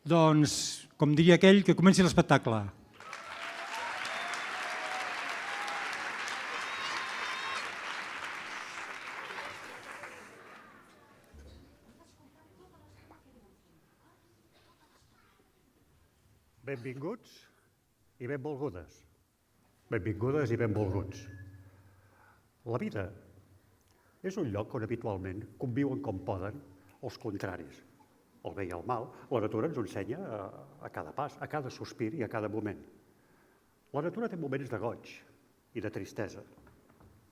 Doncs, com diria aquell, que comenci l'espectacle. Benvinguts i benvolgudes. Benvingudes i benvolguts. La vida és un lloc on habitualment conviuen com poden els contraris. El bé i el mal, la natura ens ho ensenya a cada pas, a cada sospir i a cada moment. La natura té moments de goig i de tristesa,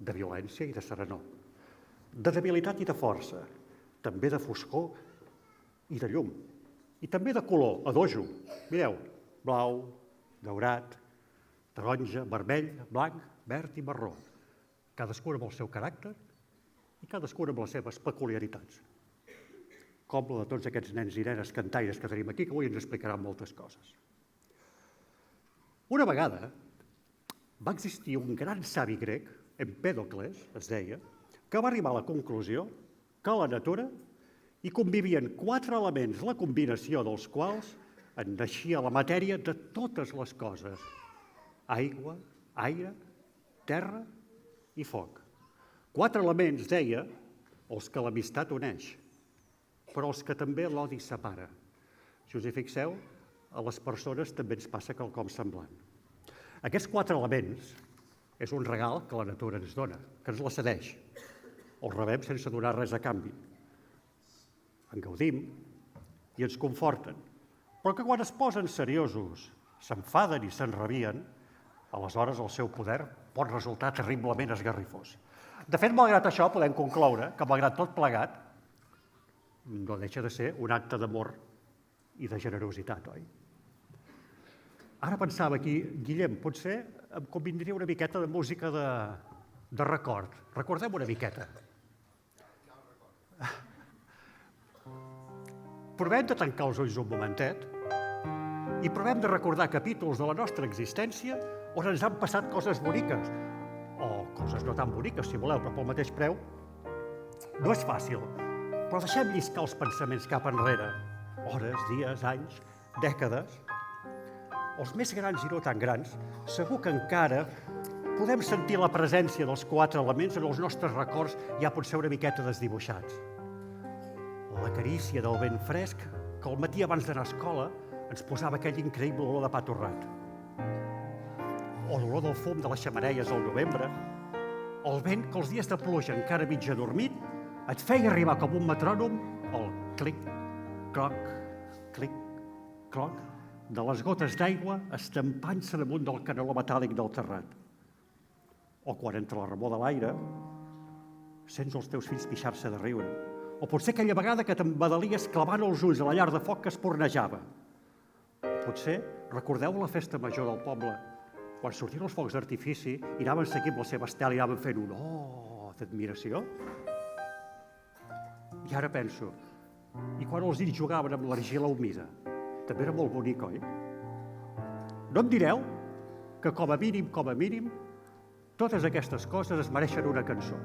de violència i de serenor, de debilitat i de força, també de foscor i de llum, i també de color, a dojo. Mireu, blau, daurat, taronja, vermell, blanc, verd i marró. Cadascun amb el seu caràcter i cadascun amb les seves peculiaritats. Com la de tots aquests nens i nenes cantaires que tenim aquí, que avui ens explicaran moltes coses. Una vegada va existir un gran savi grec, Empèdocles, es deia, que va arribar a la conclusió que a la natura hi convivien 4 elements, la combinació dels quals en naixia la matèria de totes les coses: aigua, aire, terra i foc. 4 elements, deia, els que l'amistat uneix, però els que també l'odi separa. Si us hi fixeu, a les persones també ens passa quelcom semblant. Aquests 4 elements és un regal que la natura ens dona, que ens la cedeix. El rebem sense donar res a canvi. En gaudim i ens conforten, però que quan es posen seriosos, s'enfaden i s'enrabien, aleshores el seu poder pot resultar terriblement esgarrifós. De fet, malgrat això, podem concloure que, malgrat tot plegat, no deixa de ser un acte d'amor i de generositat, oi? Ara pensava aquí, Guillem, potser em convindria una miqueta de música de record. Recordem una miqueta. Provem de tancar els ulls un momentet i provem de recordar capítols de la nostra existència on ens han passat coses boniques, o coses no tan boniques, si voleu, però pel mateix preu. No és fàcil, però deixem lliscar els pensaments cap enrere. Hores, dies, anys, dècades. Els més grans i no tan grans, segur que encara podem sentir la presència dels 4 elements en els nostres records ja potser una miqueta desdibuixats. La carícia del vent fresc que al matí abans d'anar a escola ens posava aquell increïble olor de pa torrat. O l'olor del fum de les xemeneies al novembre. El vent que els dies de pluja encara mig adormit et feia arribar com un metrònom el clic, cloc, clic, cloc de les gotes d'aigua estampant-se damunt del caneló metàl·lic del terrat. O quan entre la remor de l'aire sents els teus fills pixar-se de riure. O potser aquella vegada que t'embadalies clavant els ulls a la llar de foc que espurnejava. O potser recordeu la festa major del poble, quan sortien els focs d'artifici i anaven seguint la seva estela i anaven fent un oh d'admiració. I ara penso, i quan els nens jugaven amb l'argila humida? També era molt bonic, oi? No em direu que com a mínim, totes aquestes coses es mereixen una cançó?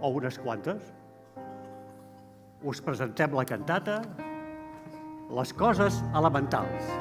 O unes quantes? Us presentem la cantata Les coses elementals. Totes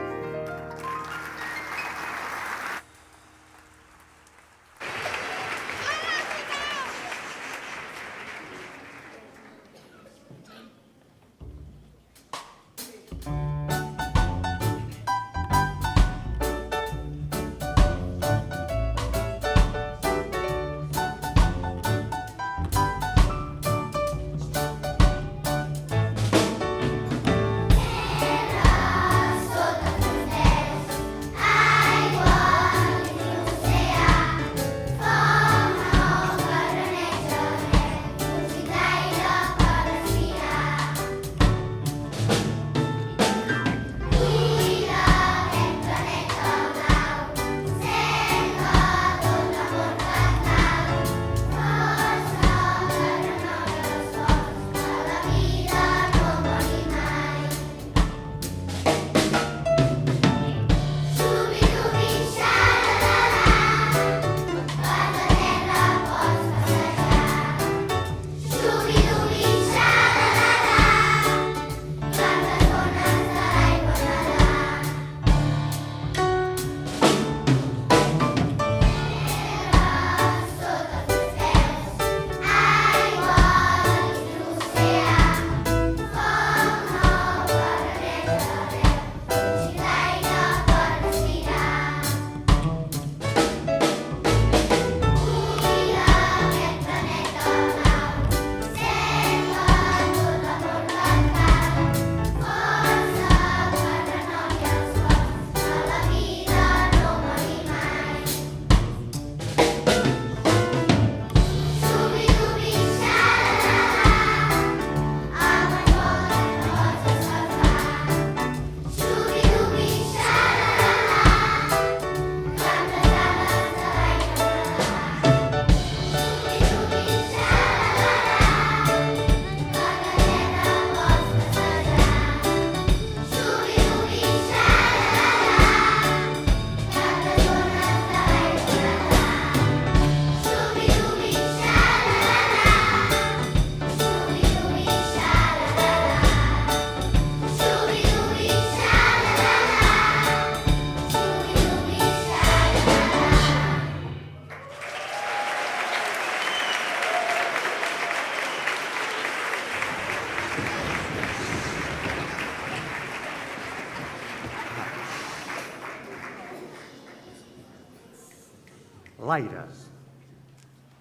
l'aire.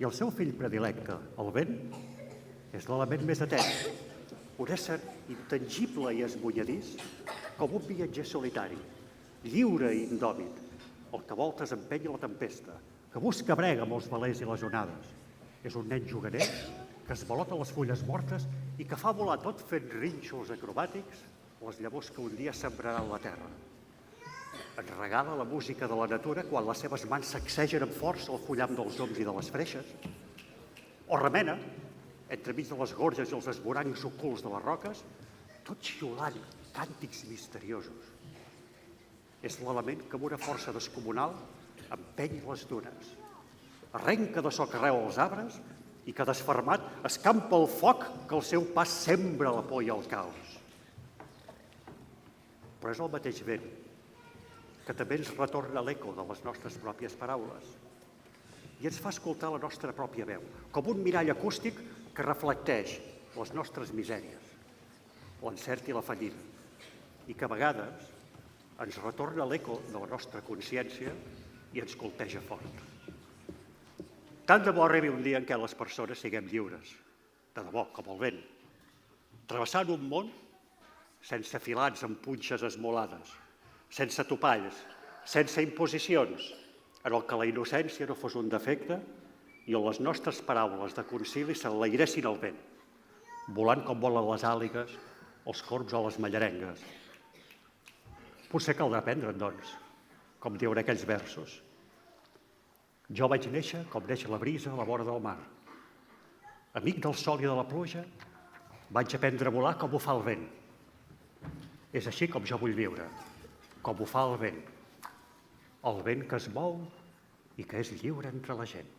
I el seu fill predilecte, el vent, és l'element més atès, un ésser intangible i esmunyadís, com un viatger solitari, lliure i indòmit, el que voltes empeny la tempesta, que busca brega amb els velers i les onades. És un nen juganer que es balota les fulles mortes i que fa volar tot fent rínxols acrobàtics les llavors que un dia sembraran la terra. Ens regala la música de la natura quan les seves mans sacsegen amb força el fullam dels oms i de les freixes, o remena, entremig de les gorges i els esvorancs ocults de les roques, tot xiulant càntics misteriosos. És l'element que amb una força descomunal empeny les dunes, arrenca de soc arreu els arbres i que, desfermat, escampa el foc que al seu pas sembra la por i el caos. Però és el mateix vent que també ens retorna l'eco de les nostres pròpies paraules i ens fa escoltar la nostra pròpia veu, com un mirall acústic que reflecteix les nostres misèries, l'encert i la fallida, i que a vegades ens retorna l'eco de la nostra consciència i ens colpeja fort. Tant de bo arribi un dia en què les persones siguem lliures, de debò, com el vent, travessant un món sense filats amb punxes esmolades, sense topalls, sense imposicions, en el que la innocència no fos un defecte i on les nostres paraules de concili s'enlairessin al vent, volant com volen les àligues, els corbs o les mallarengues. Potser caldrà aprendre'n, doncs, com diuen aquells versos. Jo vaig néixer com neix la brisa a la vora del mar. Amic del sol i de la pluja, vaig aprendre a volar com ho fa el vent. És així com jo vull viure, com ho fa el vent que es mou i que és lliure entre la gent.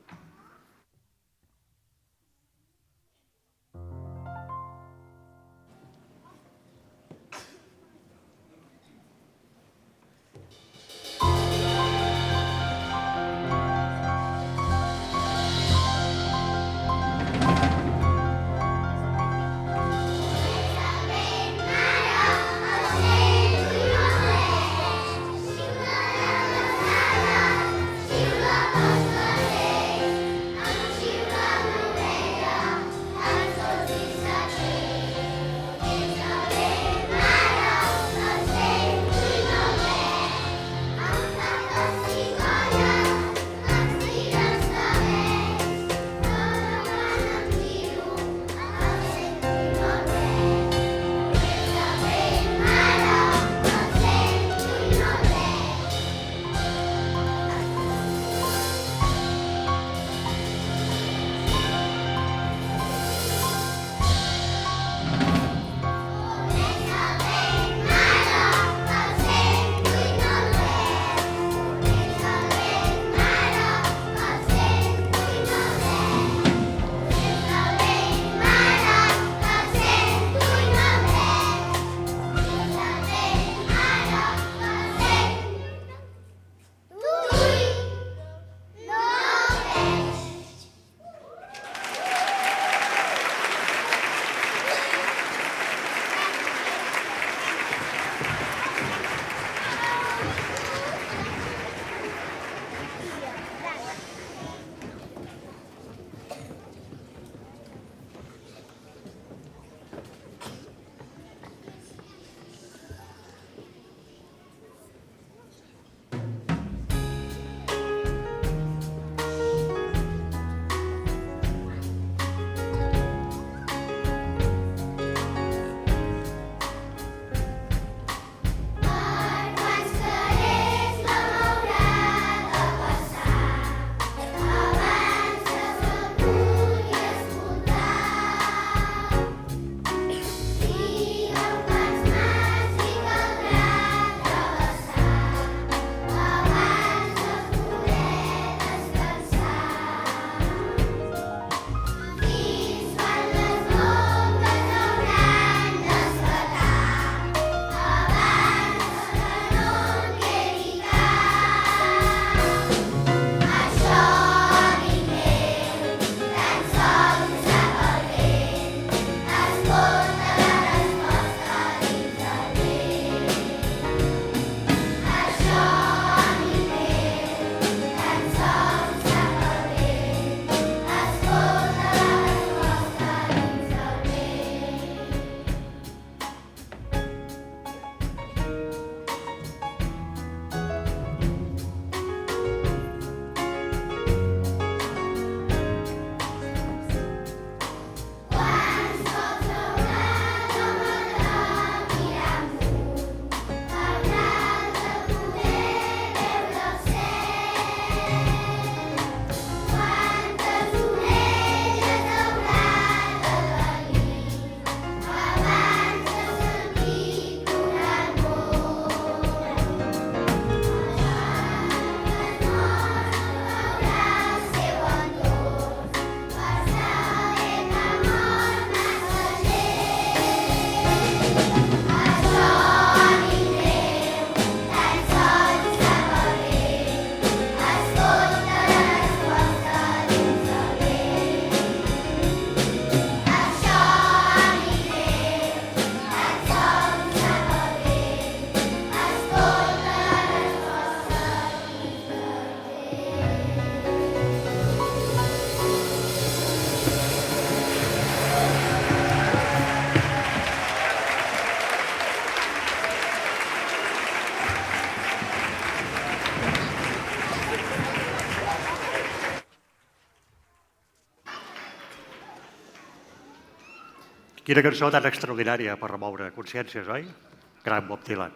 Quina cançó tan extraordinària per remoure consciències, oi? Gran Bob Dylan.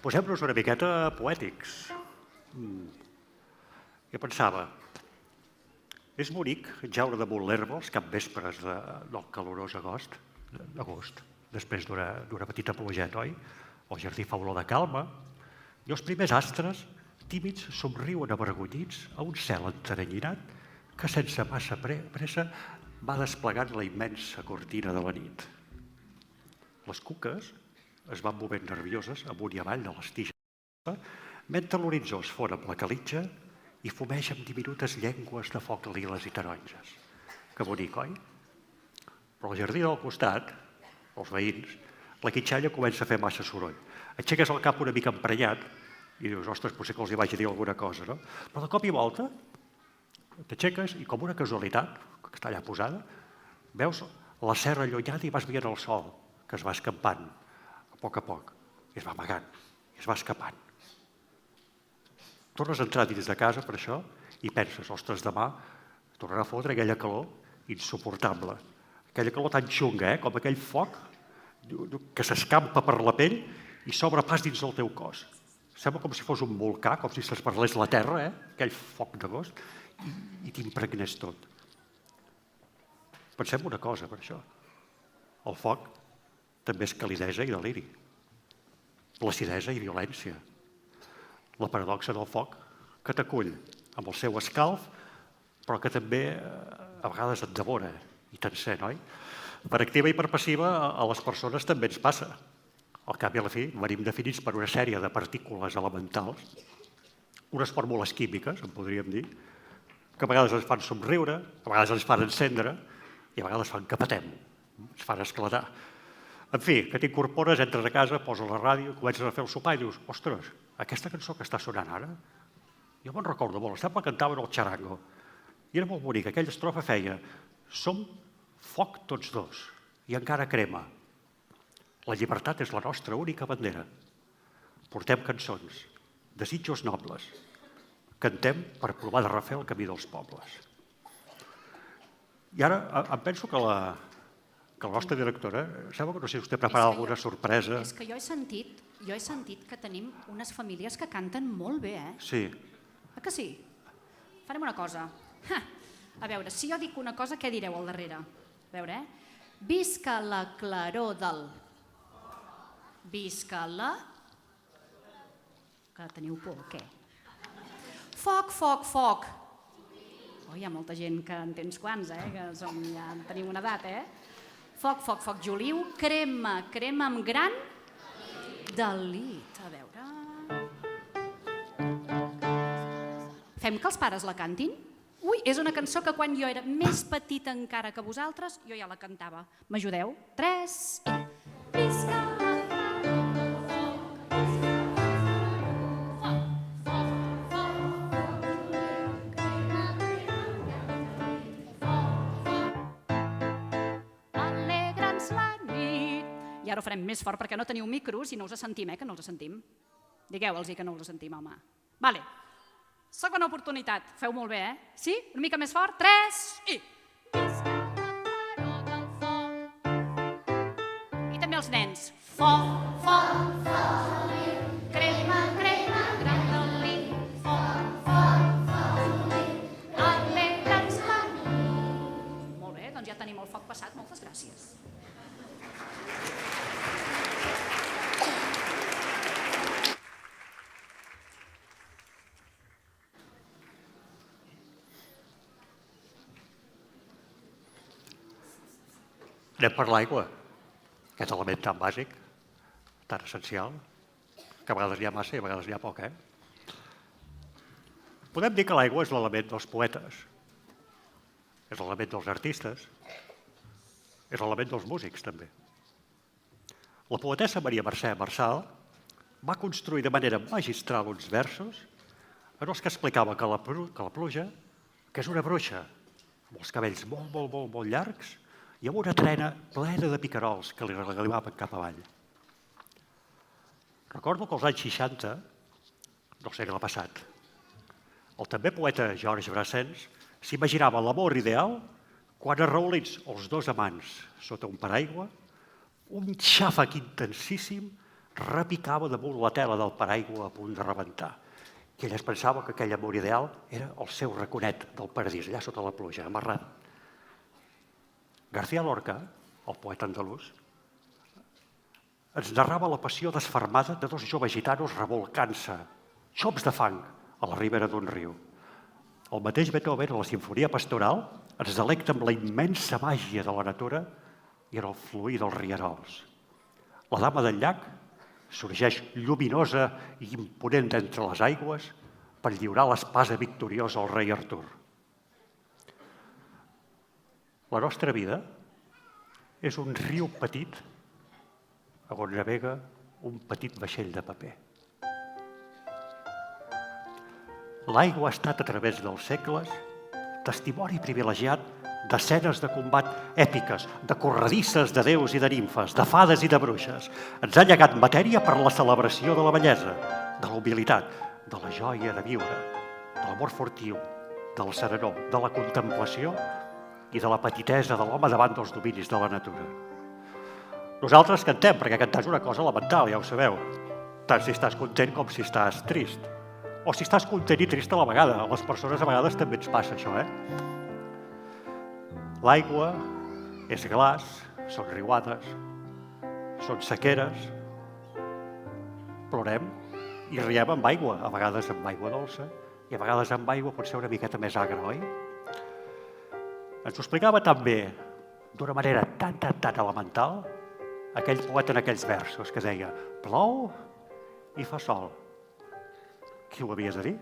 Posem-nos una miqueta poètics. Jo pensava, és bonic jaure damunt l'herba els capvespres del calorós agost, després d'una petita plogeta, oi? El jardí fa olor de calma i els primers astres, tímids, somriuen avergonyits a un cel enteranyinat que sense massa pressa va desplegant la immensa cortina de la nit. Les cuques es van movent nervioses amunt i avall de les tiges, mentre l'horitzó es fon amb la calitja i fumeix amb diminutes llengües de foc liles i taronges. Que bonic, oi? Però al jardí del costat, els veïns, la quitxalla comença a fer massa soroll. Aixeques el cap una mica emprenyat i dius, ostres, potser que els hi vaig a dir alguna cosa, no? Però de cop i volta t'aixeques i com una casualitat, que està allà posada, veus la serra allunyada i vas veient el sol, que es va escampant a poc, i es va amagant, i es va escapant. Tornes a entrar dins de casa per això i penses, ostres, demà tornarà a fotre aquella calor insuportable, aquella calor tan xunga, com aquell foc que s'escampa per la pell i s'obre pas dins del teu cos. Sembla com si fos un volcà, com si s'esparlés la terra, aquell foc d'agost, i t'impregnés tot. Pensem una cosa per això. El foc també és calidesa i deliri, placidesa i violència. La paradoxa del foc que t'acull amb el seu escalf, però que també a vegades et devora i t'encén, oi? Per activa i per passiva a les persones també ens passa. Al cap i a la fi venim definits per una sèrie de partícules elementals, unes fórmules químiques, en podríem dir, que a vegades ens fan somriure, a vegades ens fan encendre i a vegades fan que patem, ens fan esclatar. En fi, que t'incorpores, entres a casa, poses la ràdio, comences a fer el sopar i dius, ostres, aquesta cançó que està sonant ara, jo me'n recordo molt, sembla que cantaven el xarango. I era molt bonic, aquella estrofa feia, som foc tots dos i encara crema. La llibertat és la nostra única bandera. Portem cançons, desitjos nobles, cantem per provar de refer el camí dels pobles. I ara em penso que la nostra directora, sembla que no sé si vostè prepara alguna sorpresa. És que jo he sentit que tenim unes famílies que canten molt bé, eh? Sí. Que sí? Farem una cosa. A veure, si jo dic una cosa, què direu al darrere? A veure, Visca la claror del... Visca la... Que teniu por, què? Foc, foc, foc. Oh, hi ha molta gent que en tens quants, que ja tenim una edat, Foc, foc, foc, Juliu, crema, crema amb gran delit. A veure... Fem que els pares la cantin? Ui, és una cançó que quan jo era més petita encara que vosaltres, jo ja la cantava. M'ajudeu? 3 i... Visca la I ara ho farem més fort perquè no teniu micros i no us sentim, que no els sentim. Digueu-los que no els sentim, home. Vale. Segona oportunitat. Feu molt bé, Sí? Una mica més fort. 3 i... Visca la claror del foc. I també els nens. Foc, foc, foc, crema, crema, gran delit. Foc, foc, foc, alegra'ns la nit. Molt bé, doncs ja tenim el foc passat. Moltes gràcies. Anem per l'aigua, aquest element tan bàsic, tan essencial, que a vegades n'hi ha massa i a vegades n'hi ha poc, Podem dir que l'aigua és l'element dels poetes, és l'element dels artistes, és l'element dels músics, també. La poetessa Maria Mercè Marçal va construir de manera magistral uns versos en els que explicava que la pluja, que és una bruixa, amb els cabells molt llargs, i amb una trena plena de picarols que li regalimaven cap avall. Recordo que als anys 60, del segle passat, el també poeta Georges Brassens s'imaginava l'amor ideal quan arraulits els dos amants sota un paraigua Un xàfec intensíssim repicava damunt la tela del paraigua a punt de rebentar. I ell es pensava que aquell amor ideal era el seu raconet del paradís, allà sota la pluja, amarrat. García Lorca, el poeta andalús, ens narrava la passió desfermada de dos joves gitanos revolcant-se, xops de fang, a la ribera d'un riu. El mateix Beethoven, a la Simfonia Pastoral, ens delecta amb la immensa màgia de la natura i en el fluir dels rierols. La dama del llac sorgeix lluminosa i imponent d'entre les aigües per lliurar l'espasa victoriosa al rei Artur. La nostra vida és un riu petit on navega un petit vaixell de paper. L'aigua ha estat a través dels segles testimoni privilegiat d'escenes de combat èpiques, de corredisses de déus i de nimfes, de fades i de bruixes. Ens ha llegat matèria per la celebració de la bellesa, de la humilitat, de la joia de viure, de l'amor furtiu, del serenor, de la contemplació i de la petitesa de l'home davant dels dominis de la natura. Nosaltres cantem, perquè cantar és una cosa elemental, ja ho sabeu, tant si estàs content com si estàs trist. O si estàs content i trist a la vegada. A les persones a vegades també ens passa això, L'aigua és glaç, són riuades, són sequeres. Plorem i riem amb aigua, a vegades amb aigua dolça i a vegades amb aigua potser una miqueta més agra, oi? Ens ho explicava també, d'una manera tan elemental, aquell poeta en aquells versos que deia «Plou i fa sol». Qui ho havia de dir?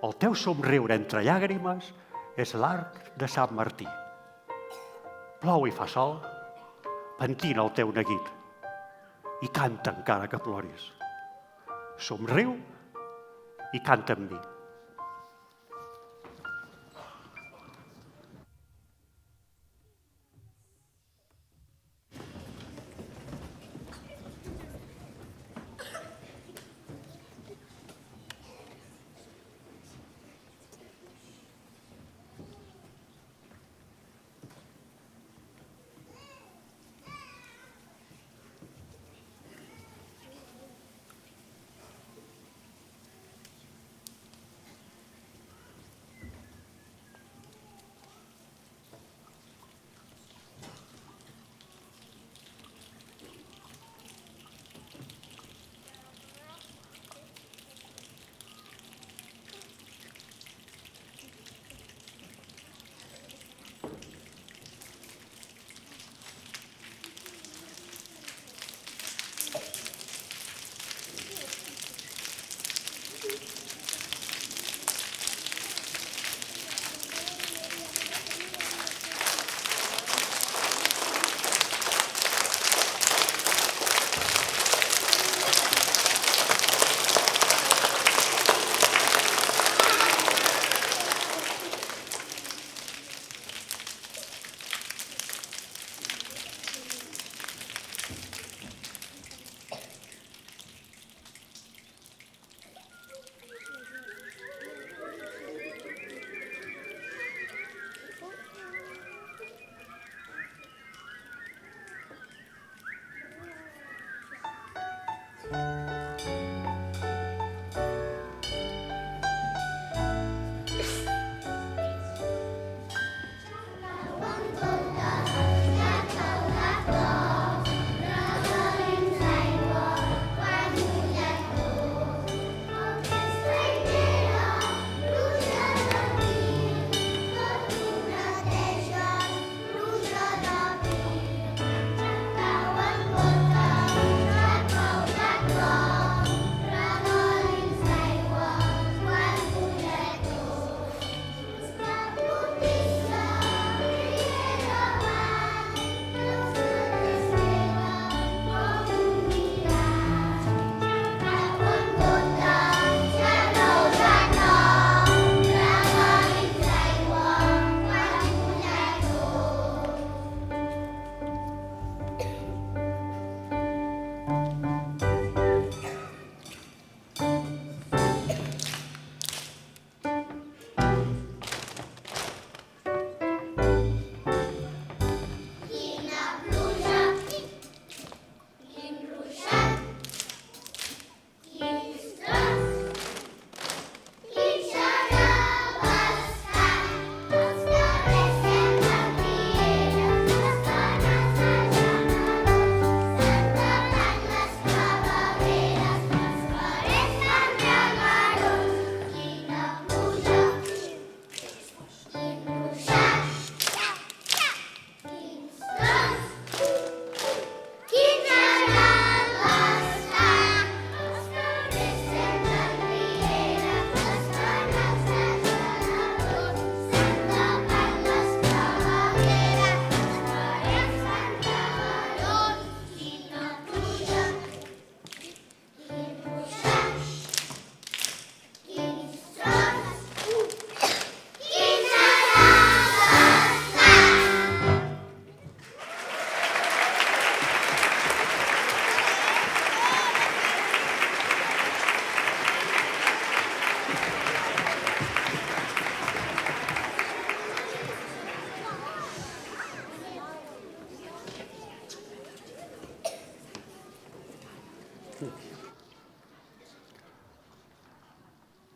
El teu somriure entre llàgrimes és l'arc de Sant Martí. Plou i fa sol, pentina el teu neguit i canta encara que ploris. Somriu i canta amb mi. Bye.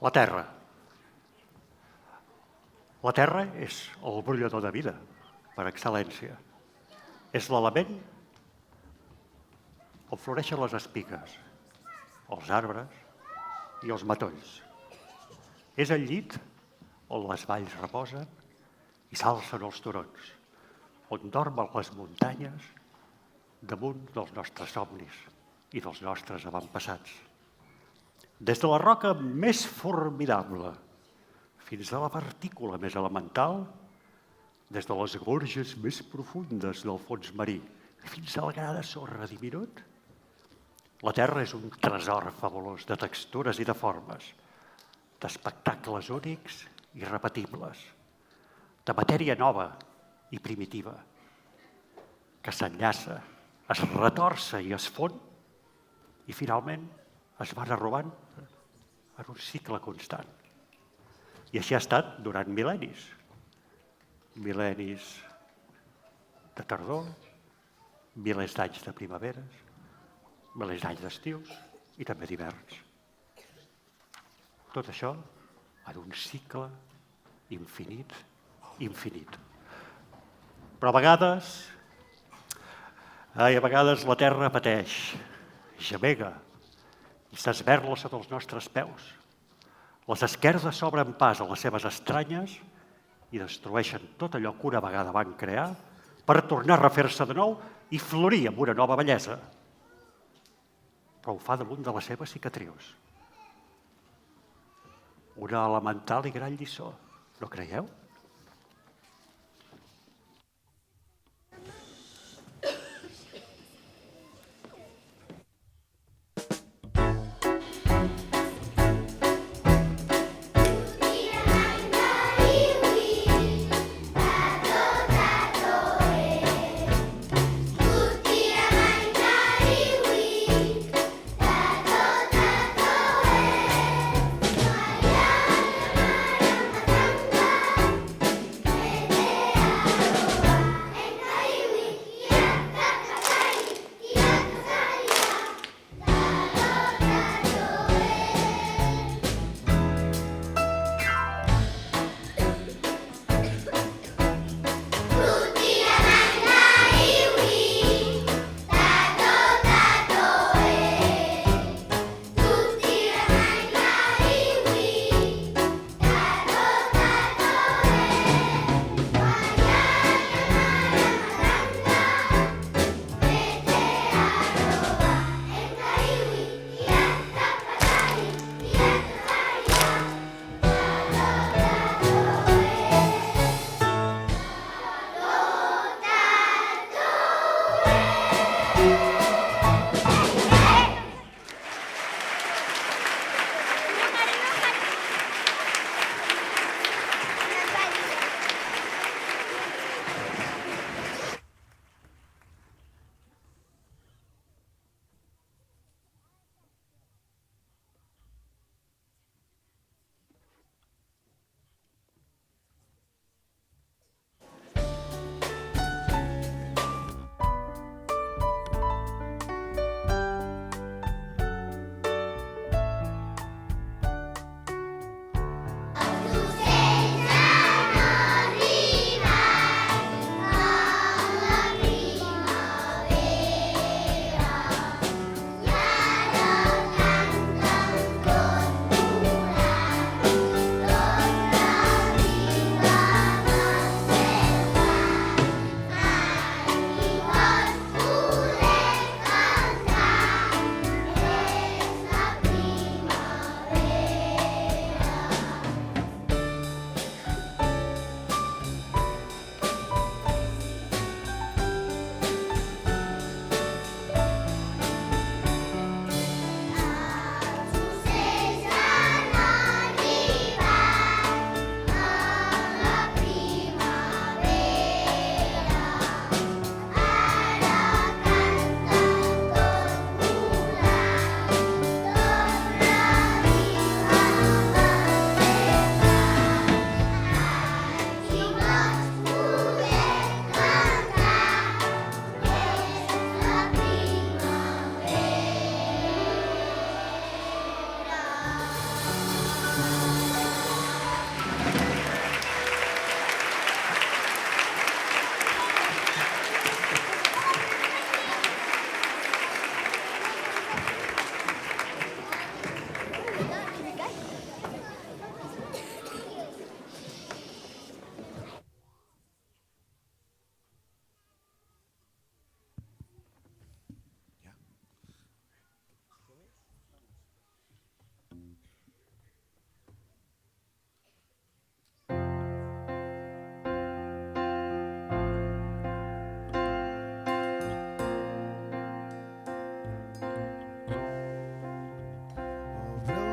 La Terra. La Terra és el brollador de vida, per excel·lència. És l'element on floreixen les espigues, els arbres i els matolls. És el llit on les valls reposen i s'alcen els turons, on dormen les muntanyes damunt dels nostres somnis i dels nostres avantpassats. Des de la roca més formidable fins a la partícula més elemental, des de les gorges més profundes del fons marí fins a la gra de sorra diminut, la Terra és un tresor fabulós de textures i de formes, d'espectacles únics i repetibles, de matèria nova i primitiva, que s'enllaça, es retorça i es fon i finalment es va arrobant en un cicle constant. I així ha estat durant mil·lennis. Mil·lennis de tardor, milers d'anys de primaveres, milers d'anys d'estius i també d'hiverns. Tot això en un cicle infinit, infinit. Però a vegades la Terra pateix, gemega i s'esberla sota els nostres peus. Les esquerdes s'obren pas a les seves estranyes i destrueixen tot allò que una vegada van crear per tornar a refer-se de nou i florir amb una nova bellesa. Però ho fa damunt de les seves cicatrius. Una elemental i gran lliçó, no creieu?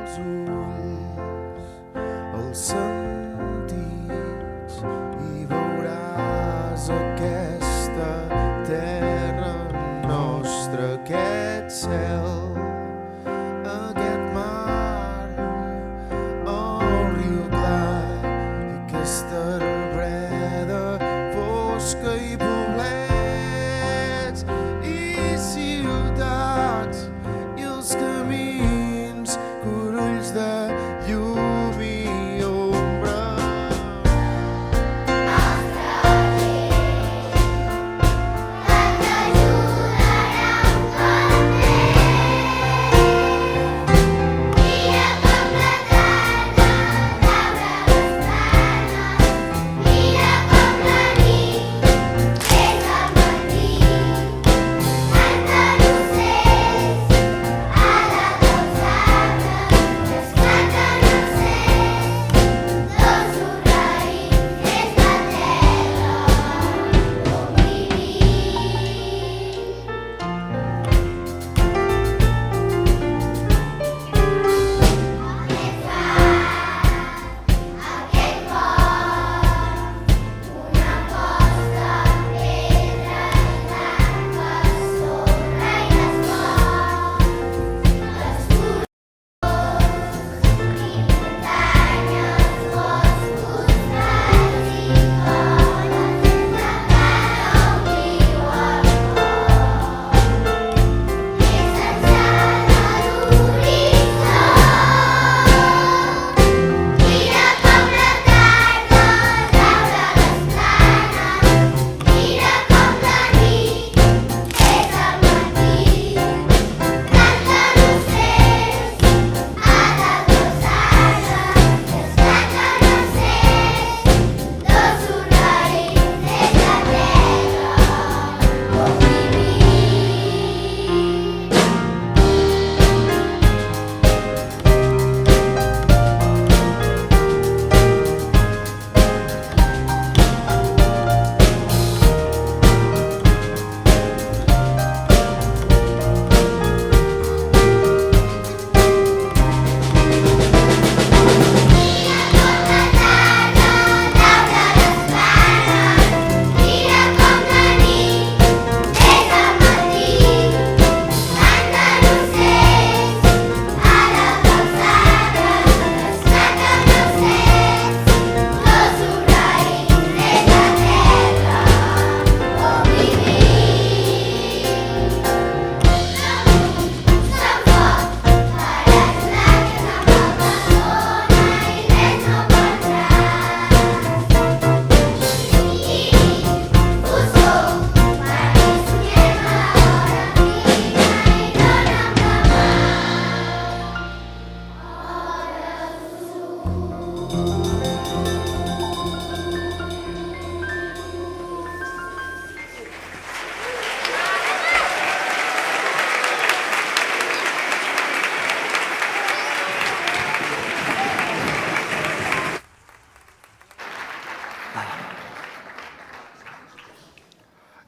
els ulls, els sentits i veuràs aquesta terra nostra, aquest cel, aquest mar, el riu clar i aquesta arbreda fosca i poblets i ciutats i els camins, corolls de llum i ombra.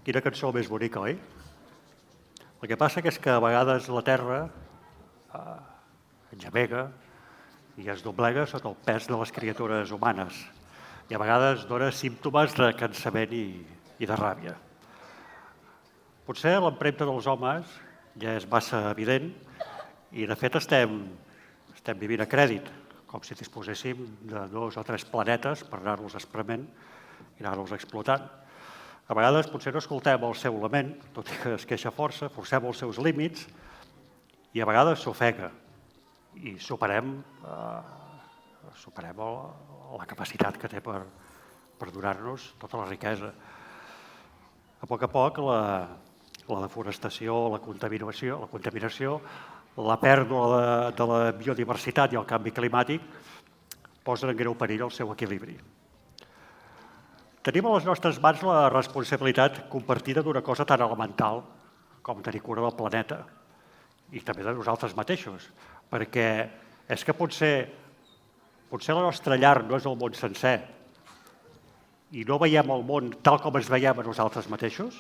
Quina cançó més bonica, oi? El que passa és que a vegades la terra gemega i es doblega sota el pes de les criatures humanes i a vegades dona símptomes de cansament i de ràbia. Potser l'empremta dels homes ja és massa evident i de fet estem vivint a crèdit, com si disposéssim de 2 o 3 planetes per anar-los esprement i anar-los explotant. A vegades potser no escoltem el seu lament, tot i que es queixa força, forcem els seus límits i a vegades s'ofega i superem la capacitat que té per donar-nos tota la riquesa. A poc, la deforestació, la contaminació, la pèrdua de la biodiversitat i el canvi climàtic posen en greu perill el seu equilibri. Tenim a les nostres mans la responsabilitat compartida d'una cosa tan elemental com tenir cura del planeta i també de nosaltres mateixos, perquè és que potser la nostra llar no és el món sencer i no veiem el món tal com ens veiem a nosaltres mateixos.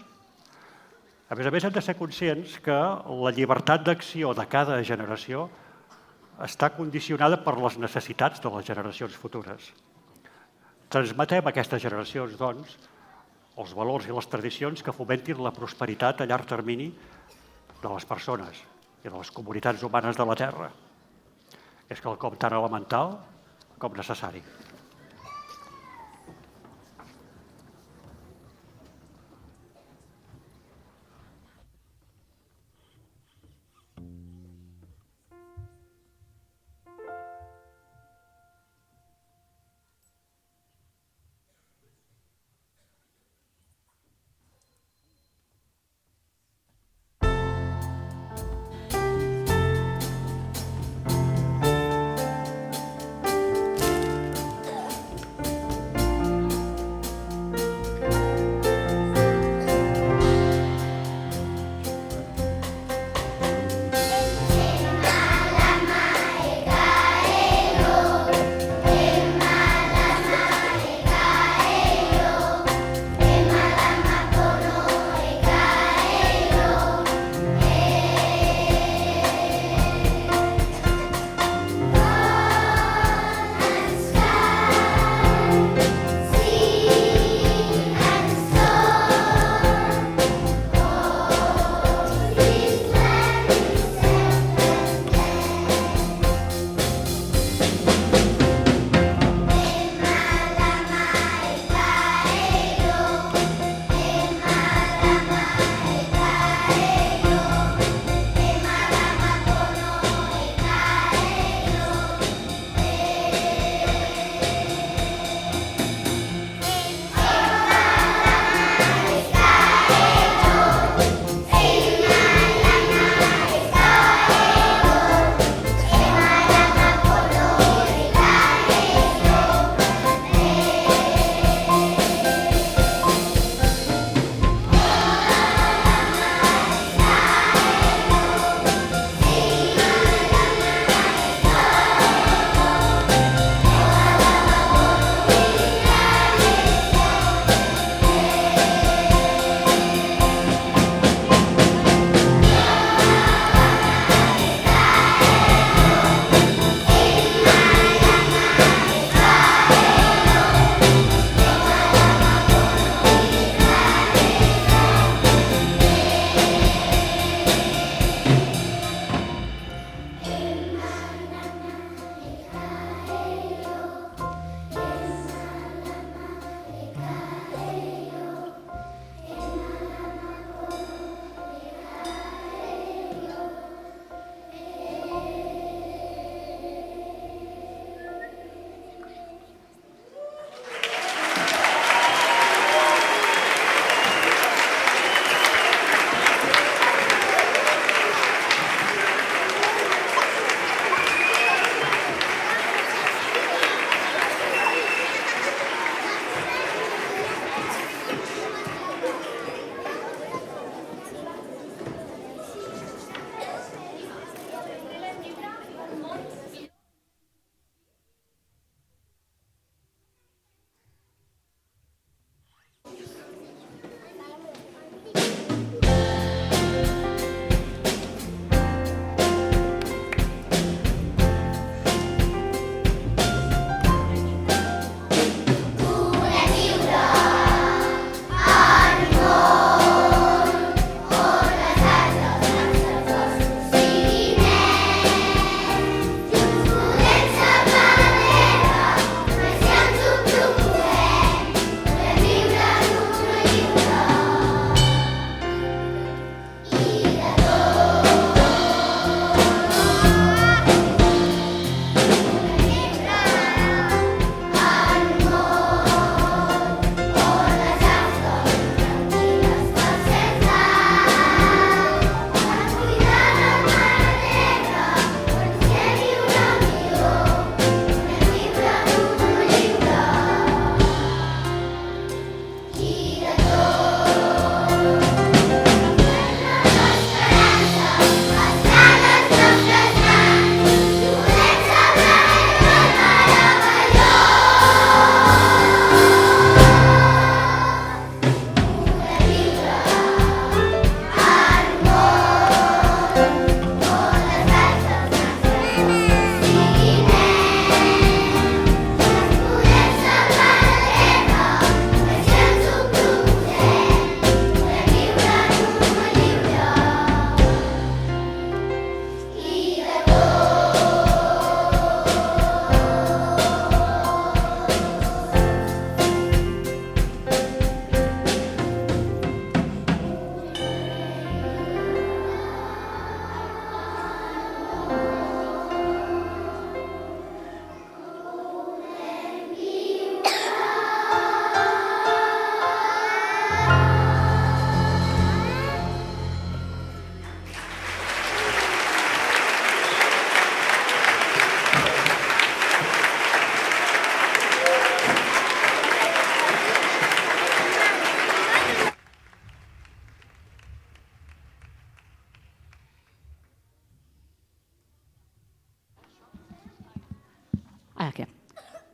A més, hem de ser conscients que la llibertat d'acció de cada generació està condicionada per les necessitats de les generacions futures. Transmetem a aquestes generacions, doncs, els valors i les tradicions que fomentin la prosperitat a llarg termini de les persones i de les comunitats humanes de la Terra. És quelcom tan elemental com necessari.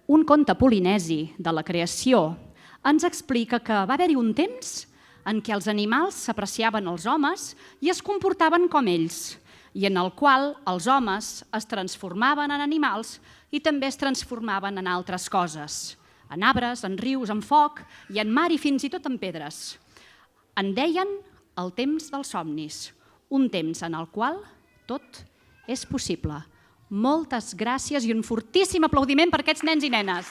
Un conte polinesi de la creació ens explica que va haver-hi un temps en què els animals s'apreciaven els homes i es comportaven com ells, i en el qual els homes es transformaven en animals i també es transformaven en altres coses, en arbres, en rius, en foc i en mar i fins i tot en pedres. En deien el temps dels somnis, un temps en el qual tot és possible. Moltes gràcies i un fortíssim aplaudiment per aquests nens i nenes.